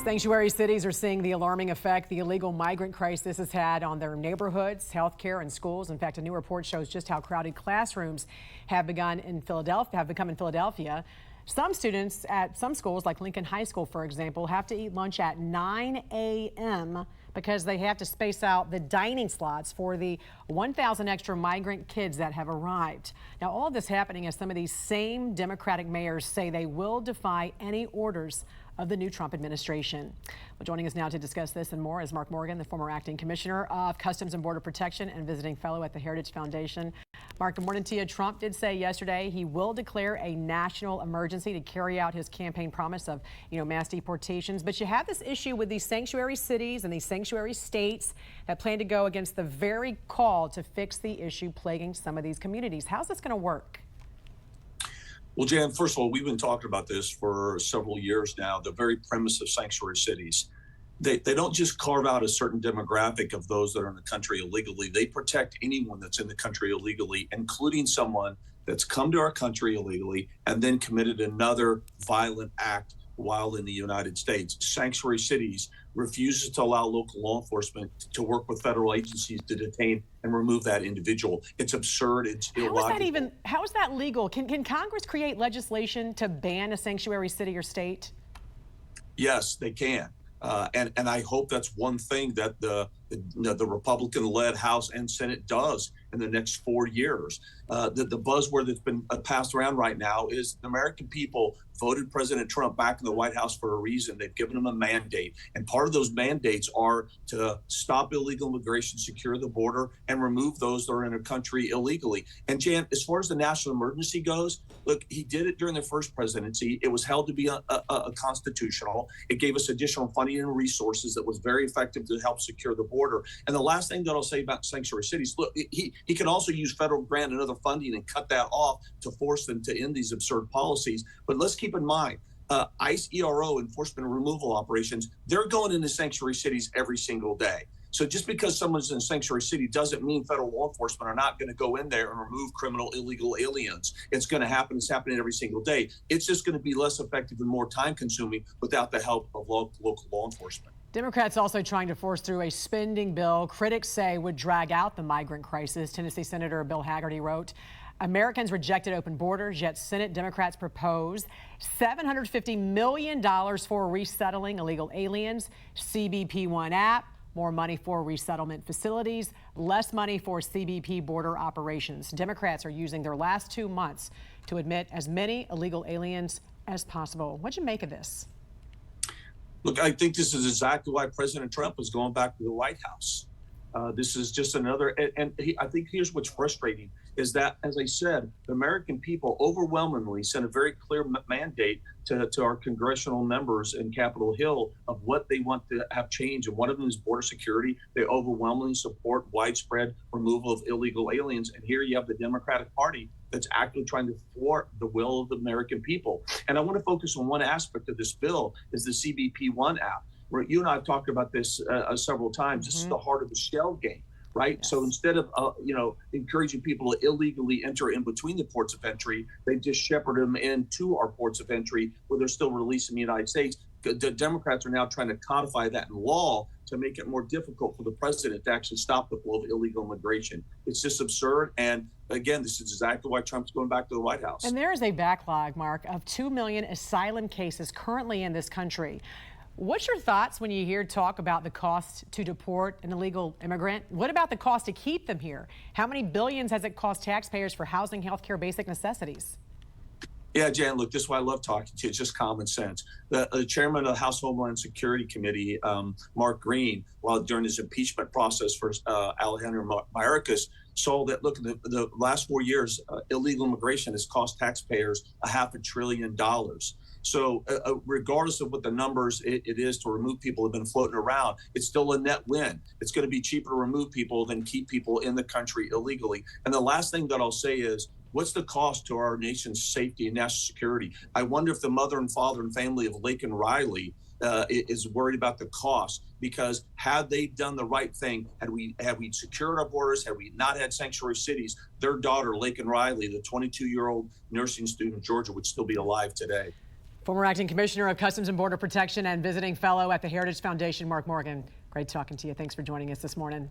Sanctuary cities are seeing the alarming effect the illegal migrant crisis has had on their neighborhoods, healthcare, and schools. In fact, a new report shows just how crowded classrooms have become in Philadelphia. Some students at some schools, like Lincoln High School, for example, have to eat lunch at 9 a.m. because they have to space out the dining slots for the 1,000 extra migrant kids that have arrived. Now, all of this happening as some of these same Democratic mayors say they will defy any orders of the new Trump administration. Well, joining us now to discuss this and more is Mark Morgan, the former acting commissioner of Customs and Border Protection and visiting fellow at the Heritage Foundation. Mark, good morning to you. Trump did say yesterday he will declare a national emergency to carry out his campaign promise of, mass deportations. But you have this issue with these sanctuary cities and these sanctuary states that plan to go against the very call to fix the issue plaguing some of these communities. How's this going to work? Well, Jan, first of all, we've been talking about this for several years now, the very premise of sanctuary cities. They don't just carve out a certain demographic of those that are in the country illegally. They protect anyone that's in the country illegally, including someone that's come to our country illegally and then committed another violent act while in the United States. Sanctuary cities refuses to allow local law enforcement to work with federal agencies to detain and remove that individual. It's absurd. It's illogical. How is that legal? Can Congress create legislation to ban a sanctuary city or state? Yes, they can. And I hope that's one thing that the Republican-led House and Senate does in the next 4 years. The buzzword that's been passed around right now is the American people voted President Trump back in the White House for a reason. They've given him a mandate. And part of those mandates are to stop illegal immigration, secure the border, and remove those that are in a country illegally. And Jan, as far as the national emergency goes, look, he did it during the first presidency. It was held to be constitutional. It gave us additional funding and resources that was very effective to help secure the border. And the last thing that I'll say about sanctuary cities, look, he can also use federal grant and other funding and cut that off to force them to end these absurd policies. But let's keep in mind, ICE ERO, enforcement and removal operations, they're going into sanctuary cities every single day. So just because someone's in a sanctuary city doesn't mean federal law enforcement are not going to go in there and remove criminal illegal aliens. It's going to happen. It's happening every single day. It's just going to be less effective and more time consuming without the help of local law enforcement. Democrats also trying to force through a spending bill critics say would drag out the migrant crisis. Tennessee Senator Bill Hagerty wrote, Americans rejected open borders, yet Senate Democrats propose $750 million for resettling illegal aliens, CBP-1 app, more money for resettlement facilities, less money for CBP border operations. Democrats are using their last 2 months to admit as many illegal aliens as possible. What'd you make of this? Look, I think this is exactly why President Trump is going back to the White House. This is just another, I think here's what's frustrating is that, as I said, the American people overwhelmingly sent a very clear mandate to our congressional members in Capitol Hill of what they want to have change. And one of them is border security. They overwhelmingly support widespread removal of illegal aliens. And here you have the Democratic Party that's actively trying to thwart the will of the American people. And I want to focus on one aspect of this bill is the CBP-1 app. You and I have talked about this several times. This is the heart of the shell game, right? Yes. So instead of, encouraging people to illegally enter in between the ports of entry, they just shepherd them into our ports of entry where they're still released in the United States. The Democrats are now trying to codify that in law to make it more difficult for the president to actually stop the flow of illegal immigration. It's just absurd. And again, this is exactly why Trump's going back to the White House. And there is a backlog, Mark, of 2 million asylum cases currently in this country. What's your thoughts when you hear talk about the cost to deport an illegal immigrant? What about the cost to keep them here? How many billions has it cost taxpayers for housing, health care, basic necessities? Yeah, Jan, look, this is why I love talking to you. It's just common sense. The chairman of the House Homeland Security Committee, Mark Green, while during his impeachment process for Alejandro Mayorkas, saw that, look, the last 4 years, illegal immigration has cost taxpayers $500 billion. So regardless of what the numbers it is to remove people have been floating around, it's still a net win. It's going to be cheaper to remove people than keep people in the country illegally. And the last thing that I'll say is, what's the cost to our nation's safety and national security? I wonder if the mother and father and family of Laken Riley is worried about the cost, because had they done the right thing, had we secured our borders, had we not had sanctuary cities, their daughter, Laken Riley, the 22-year-old nursing student in Georgia, would still be alive today. Former Acting Commissioner of Customs and Border Protection and visiting fellow at the Heritage Foundation, Mark Morgan. Great talking to you. Thanks for joining us this morning.